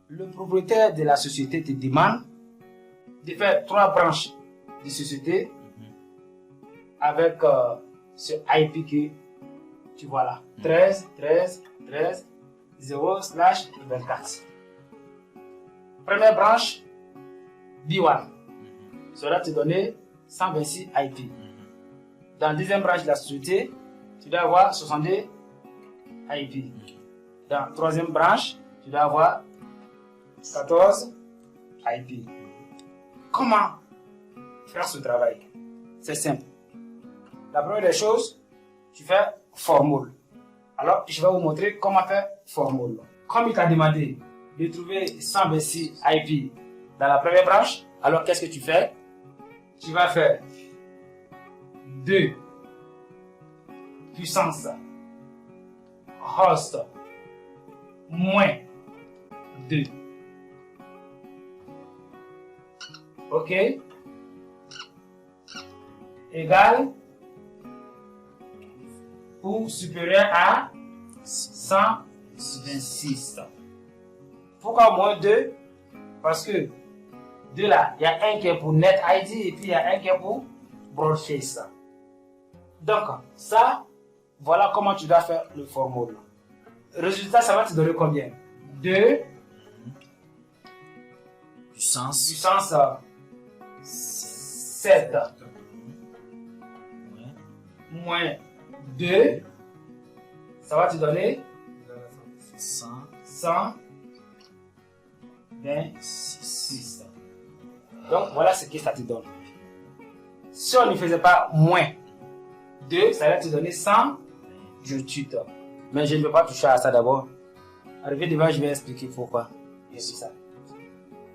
le propriétaire de la société te demande de faire 3 branches de société avec ce IP que tu vois là. 13, 13, 13, 0/24. Première branche, B1. Cela te donne 126 IP. Dans la deuxième branche de la société, tu dois avoir 62 IP. Dans la troisième branche, tu dois avoir 14 IP. Comment faire ce travail? C'est simple. La première des choses, tu fais formule. Alors, je vais vous montrer comment faire formule. Comme il t'a demandé de trouver 126 IP dans la première branche, alors qu'est-ce que tu fais? Tu vas faire 2 puissance host moins 2. OK? Égal ou supérieur à 126. Pourquoi moins 2? Parce que de là, il y a un qui est pour NetID et puis il y a un qui est pour Broadface. Donc, ça, voilà comment tu dois faire le formule. Résultat, ça va te donner combien? 2 puissance 7 moins 2, ça va te donner 126. Donc voilà ce que ça te donne. Si on ne faisait pas moins 2, ça va te donner 128. Mais je ne veux pas toucher à ça d'abord. Arrivé devant, je vais expliquer pourquoi je fais ça.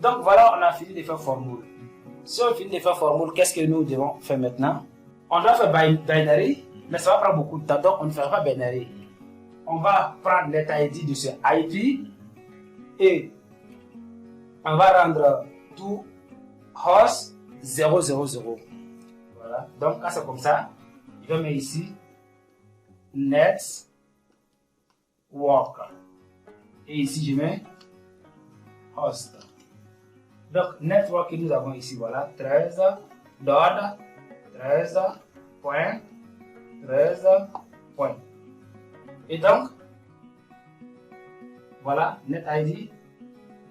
Donc voilà, on a fini de faire formule. Si on finit de faire formule, qu'est-ce que nous devons faire maintenant? On doit faire binary, mais ça va prendre beaucoup de temps, donc on ne fera pas binary. On va prendre l'ID de ce IP et on va rendre tout host 000. Voilà, donc quand c'est comme ça, je vais mettre ici network et ici je mets host. Donc network que nous avons ici, voilà, 13.13.13. Et donc voilà NetID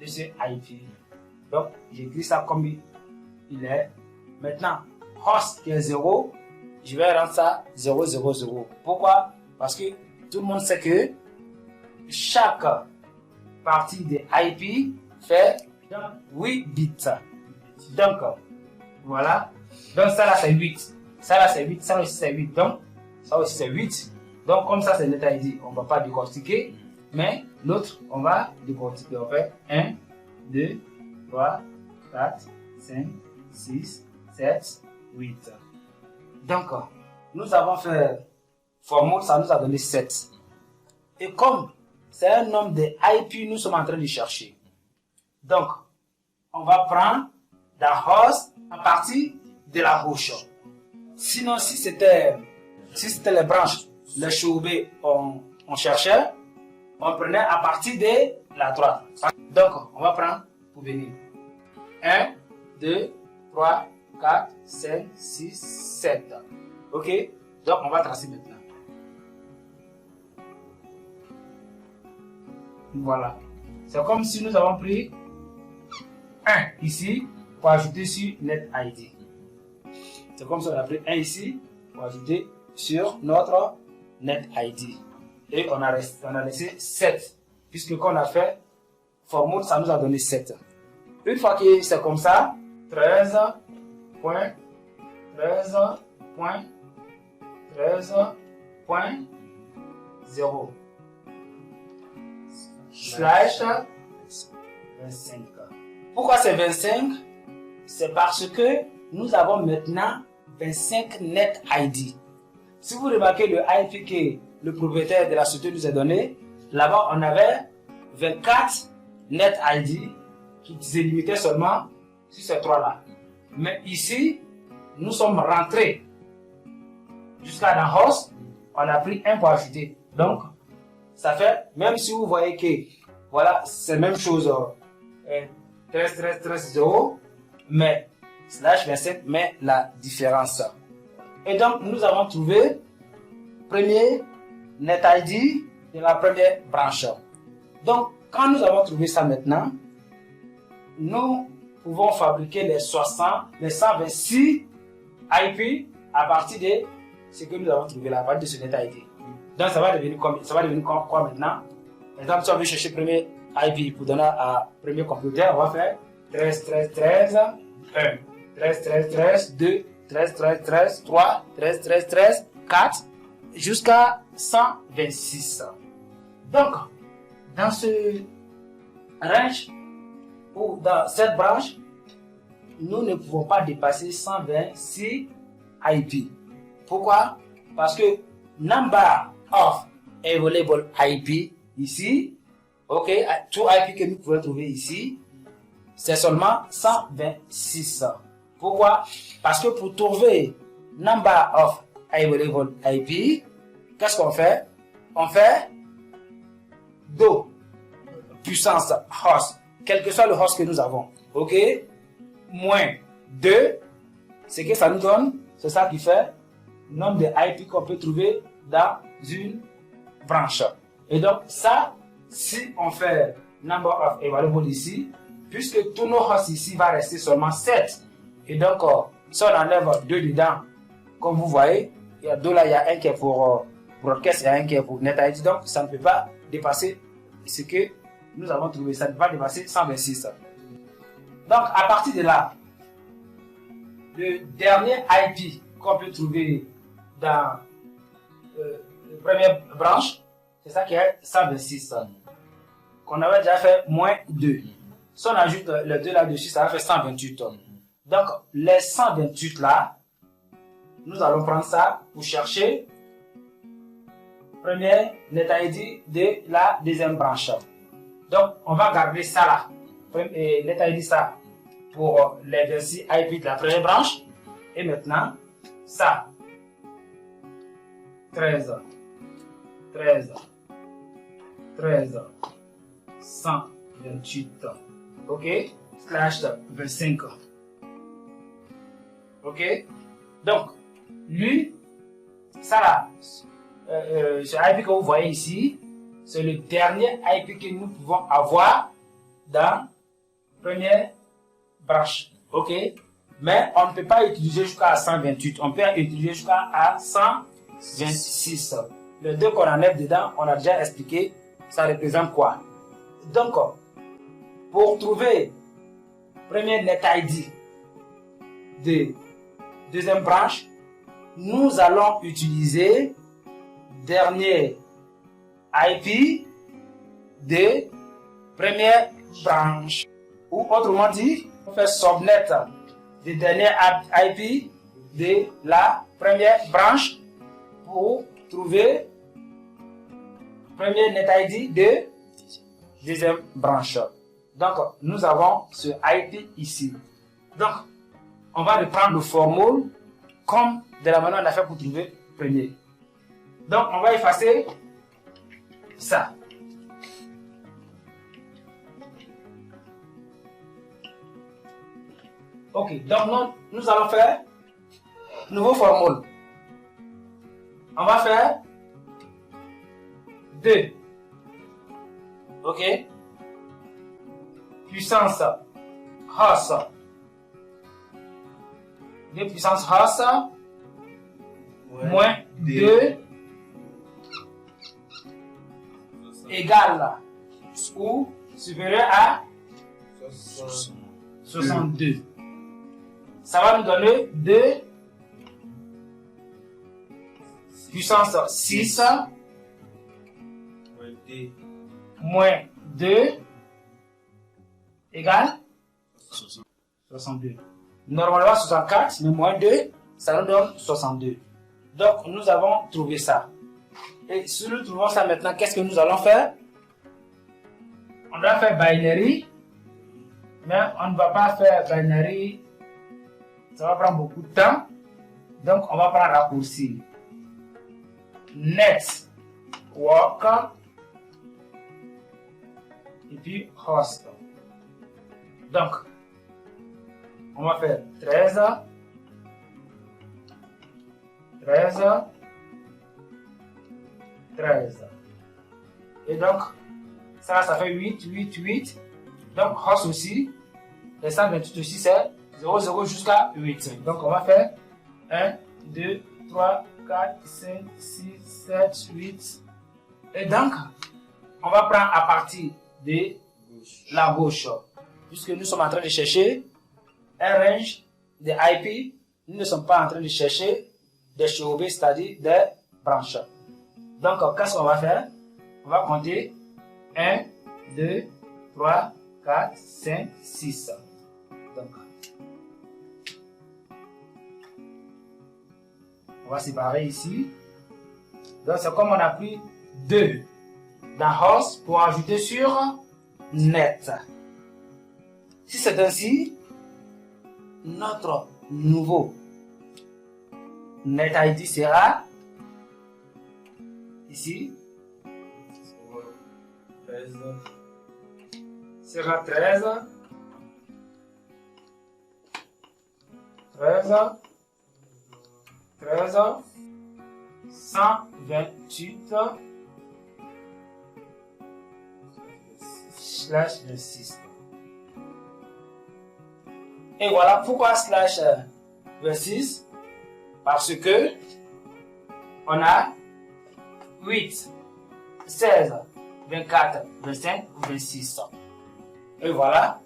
de ce IP. Donc j'écris ça comme il est. Maintenant host qui est 0, je vais rendre ça 000. Pourquoi? Parce que tout le monde sait que chaque partie de IP fait 8 bits. Donc voilà. Donc ça là c'est 8. Ça là c'est 8. Ça aussi c'est 8. Donc ça aussi c'est 8. Donc comme ça c'est NetID. On ne va pas décortiquer. Mais l'autre on va décortiquer. On fait 1, 2, 3, 4, 5, 6, 7, 8. Donc nous avons fait formule. Ça nous a donné 7. Et comme c'est un nombre de IP, nous sommes en train de chercher. Donc, on va prendre la host à partir de la gauche. Sinon, si c'était les branches, les choubés, on cherchait, on prenait à partir de la droite. Donc, on va prendre pour venir. 1, 2, 3, 4, 5, 6, 7. OK? Donc, on va tracer maintenant. Voilà. C'est comme si nous avons pris 1 ici pour ajouter sur NetID. C'est comme si on a pris 1 ici pour ajouter sur notre NetID. Et on a laissé 7. Puisque quand on a fait formule, ça nous a donné 7. Une fois que c'est comme ça, 13.13.13.0 slash 25. Pourquoi c'est 25? C'est parce que nous avons maintenant 25 NetID. Si vous remarquez le IP que le propriétaire de la société nous a donné, là-bas on avait 24 NetID qui se limitaient seulement sur ces trois-là. Mais ici, nous sommes rentrés jusqu'à la host, on a pris un pour ajouter. Donc, ça fait, même si vous voyez que, voilà, c'est la même chose 13, 13, 13, 0, mais slash 25 met la différence. Et donc, nous avons trouvé premier NetID de la première branche. Donc, quand nous avons trouvé ça maintenant, nous pouvons fabriquer les 126 IP à partir de ce que nous avons trouvé là, à partir de ce NetID. Donc, ça va devenir quoi maintenant? Par exemple, si on veut chercher le premier IP pour donner à premier computer, on va faire 13, 13, 13, 1, 13, 13, 13, 2, 13, 13, 13, 3, 13, 13, 13, 4, jusqu'à 126. Donc, dans ce range ou dans cette branche, nous ne pouvons pas dépasser 126 IP. Pourquoi? Parce que number of available IP ici, ok, tout IP que nous pouvons trouver ici, c'est seulement 126. Pourquoi? Parce que pour trouver number of available IP, qu'est-ce qu'on fait? On fait Do puissance host, quel que soit le host que nous avons, ok, moins 2, ce que ça nous donne, c'est ça qui fait le nombre de IP qu'on peut trouver dans une branche. Et donc ça, si on fait number of available ici, puisque tous nos hosts ici va rester seulement 7, et donc si on enlève 2 dedans, comme vous voyez, il y a 2 là, il y a un qui est pour broadcast et un qui est pour NetID, donc ça ne peut pas dépasser ce que nous avons trouvé, ça ne peut pas dépasser 126. Donc à partir de là, le dernier IP qu'on peut trouver dans la première branche, c'est ça qui est 126, qu'on avait déjà fait moins 2. Si on ajoute les 2 là-dessus, ça va faire 128. Donc les 128 là, nous allons prendre ça pour chercher premier NetID de la deuxième branche. Donc on va garder ça là, NetID ça pour les 26 IP de la première branche. Et maintenant, ça, 13, 13, 13, 128, ok, slash 25, ok. Donc, lui, ça là, ce IP que vous voyez ici, c'est le dernier IP que nous pouvons avoir dans la première branche, ok. Mais on ne peut pas utiliser jusqu'à 128, on peut utiliser jusqu'à 126. Les deux qu'on enlève dedans, on a déjà expliqué, ça représente quoi. Donc, pour trouver premier NetID de deuxième branche, nous allons utiliser dernier IP de première branche. Ou autrement dit, on fait subnet des derniers IP de la première branche pour trouver premier NetID de deuxième branche. Donc, nous avons ce IP ici. Donc, on va reprendre le formule comme de la manière on a fait pour trouver premier. Donc, on va effacer ça. Ok, donc nous allons faire nouveau formule. On va faire 2. Ok. Puissance host. 2 puissance host moins 2 égale ou supérieur à 62. Ça va nous donner 2 puissance 6 moins 2 égale 62. Normalement 64, mais moins 2, ça nous donne 62. Donc nous avons trouvé ça. Et si nous trouvons ça maintenant, qu'est-ce que nous allons faire? On doit faire binary, mais on ne va pas faire binary. Ça va prendre beaucoup de temps. Donc, on va prendre raccourci. Network. Et puis, host. Donc, on va faire 13, 13, 13. Et donc, ça fait 8, 8, 8. Donc, Ross aussi. Et 128 aussi, c'est 0, 0 jusqu'à 8. Donc, on va faire 1, 2, 3, 4, 5, 6, 7, 8. Et donc, on va prendre à partir de la gauche. Puisque nous sommes en train de chercher un range de IP, nous ne sommes pas en train de chercher des chérubins, c'est-à-dire des branches. Donc, qu'est-ce qu'on va faire? On va compter 1, 2, 3, 4, 5, 6. Donc, on va séparer ici. Donc, c'est comme on a pris 2 dans Horse pour ajouter sur Net. Si c'est ainsi, notre nouveau Net ID sera ici. Sera 13, 13, 13, 128 slash 26. Et voilà pourquoi slash 26, parce que on a 8, 16, 24, 25, 26. Et voilà.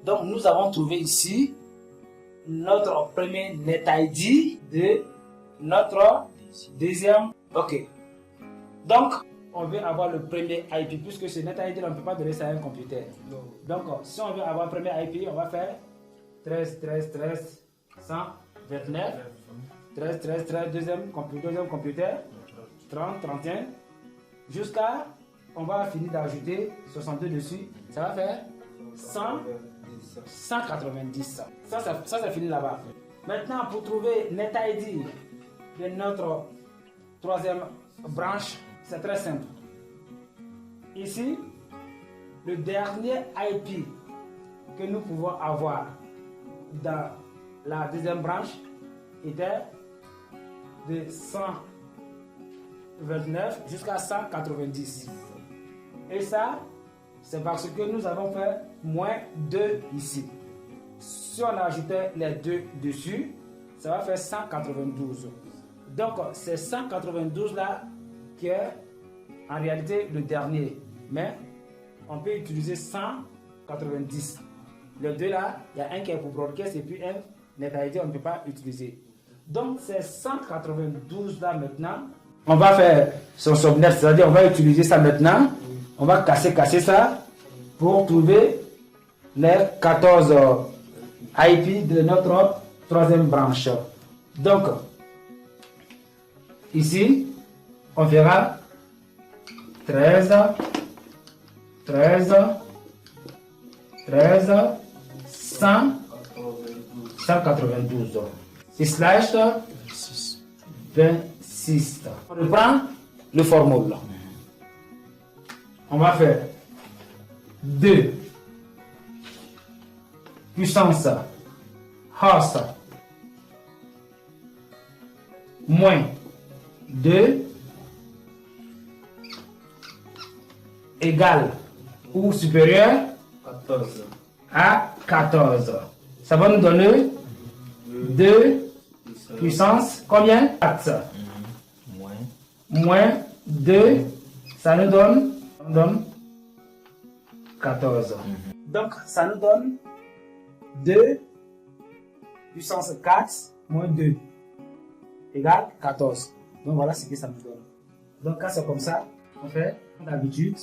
Donc nous avons trouvé ici notre premier Net ID de notre deuxième. Ok. Donc on veut avoir le premier IP puisque ce Net ID on ne peut pas donner ça à un computer. Donc si on veut avoir le premier IP, on va faire 13, 13, 13, 129, 13, 13, 13, deuxième computer, 30, 31, jusqu'à, on va finir d'ajouter 62 dessus, ça va faire 100, 190. Ça c'est fini là-bas. Maintenant, pour trouver Net ID de notre troisième branche, c'est très simple. Ici, le dernier IP que nous pouvons avoir dans la deuxième branche était de 129 jusqu'à 190. Et ça, c'est parce que nous avons fait moins 2 ici. Si on ajoutait les 2 dessus, ça va faire 192. Donc, c'est 192 là qui est en réalité le dernier. Mais on peut utiliser 190. Les deux là, il y a un qui est pour broadcast et puis un Net ID, on ne peut pas utiliser. Donc, c'est 192 là maintenant. On va faire son subnet, c'est-à-dire on va utiliser ça maintenant. On va casser ça pour trouver les 14 IP de notre troisième branche. Donc, ici, on verra 13, 13, 13, 100, 192. Et slash 26. On reprend le formule. On va faire 2 puissance host moins 2 égale ou supérieur 14. à 14. Ça va nous donner 2 puissance combien? 4. Moins 2, ça nous donne 14. Donc ça nous donne 2 puissance 4 moins 2 égale 14. Donc voilà ce que ça nous donne. Donc quand c'est comme ça, on fait d'habitude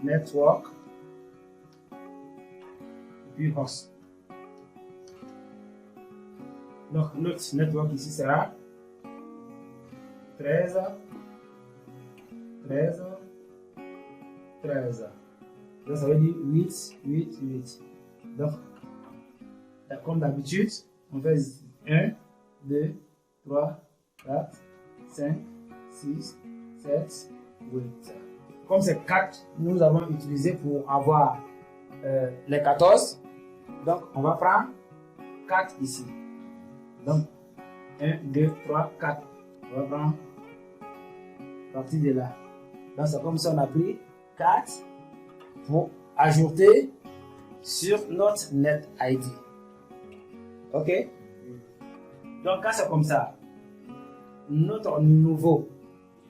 network et puis host. Donc notre network ici sera 13, 13, 13. Donc ça veut dire 8, 8, 8. Donc, comme d'habitude, on fait 1, 2, 3, 4, 5, 6, 7, 8. comme c'est 4, nous avons utilisé pour avoir les 14. Donc, on va prendre 4 ici. Donc, 1, 2, 3, 4. On va prendre partir de là. Donc, c'est comme ça on a pris 4 pour ajouter sur notre net ID. Ok? Donc, quand c'est comme ça, notre nouveau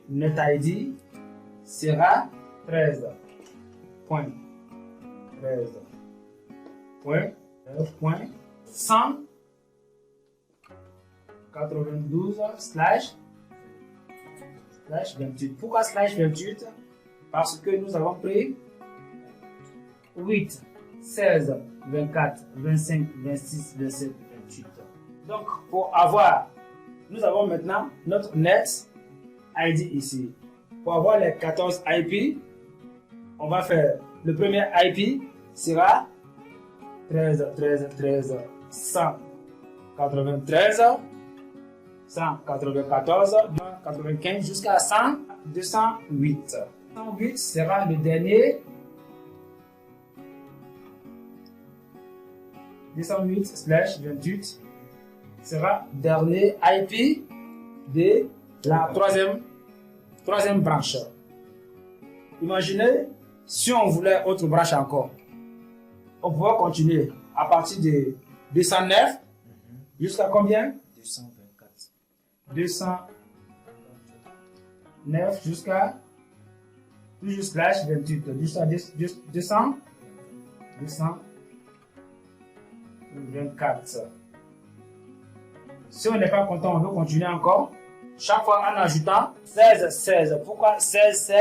net ID sera 13.192/28. Pourquoi /28? Parce que nous avons pris 8, 16, 24, 25, 26, 27, 28. Donc, pour avoir, nous avons maintenant notre net ID ici. Pour avoir les 14 IP, on va faire le premier IP sera 193, 194, 195 jusqu'à 208. 208 sera le dernier. 208/28 sera le dernier IP de la troisième branche. Imaginez si on voulait autre branche encore. On pourrait continuer à partir de 209 jusqu'à combien? 224. 209 jusqu'à toujours /28 jusqu'à 224. Si on n'est pas content, on veut continuer encore. Chaque fois en ajoutant 16. Pourquoi 16?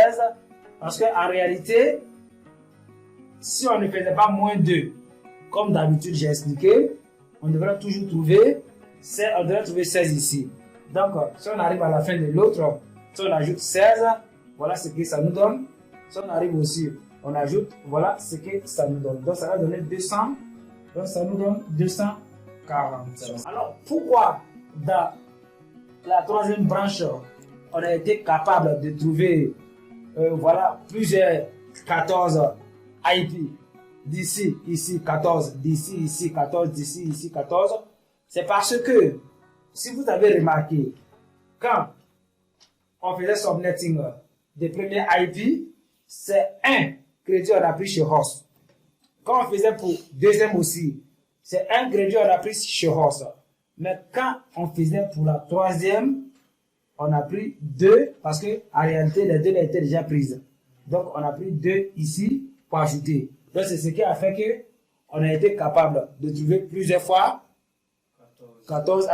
Parce qu'en réalité, si on ne faisait pas moins 2, comme d'habitude j'ai expliqué, on devrait toujours trouver 16 ici. Donc, si on arrive à la fin de l'autre, si on ajoute 16, voilà ce que ça nous donne. Si on arrive aussi, on ajoute, voilà ce que ça nous donne. Donc, ça va donner 200. Donc, ça nous donne 240. Alors, pourquoi dans la troisième branche, on a été capable de trouver voilà, plusieurs 14 IP? D'ici, ici 14, d'ici, ici 14, d'ici, ici 14. C'est parce que, si vous avez remarqué, quand on faisait subnetting des premiers IP, c'est un crédit on a pris chez Host. Quand on faisait pour deuxième aussi, c'est un crédit on a pris chez Host. Mais quand on faisait pour la troisième, on a pris 2 parce que en réalité les 2 étaient déjà prises. Donc on a pris 2 ici pour ajouter. Donc c'est ce qui a fait que on a été capable de trouver plusieurs fois 14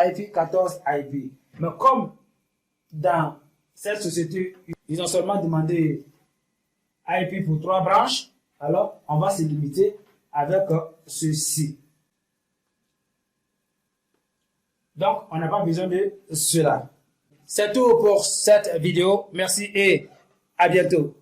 IP. Mais comme dans cette société, ils ont seulement demandé IP pour 3 branches, alors on va se limiter avec ceci. Donc on n'a pas besoin de cela. C'est tout pour cette vidéo. Merci et à bientôt.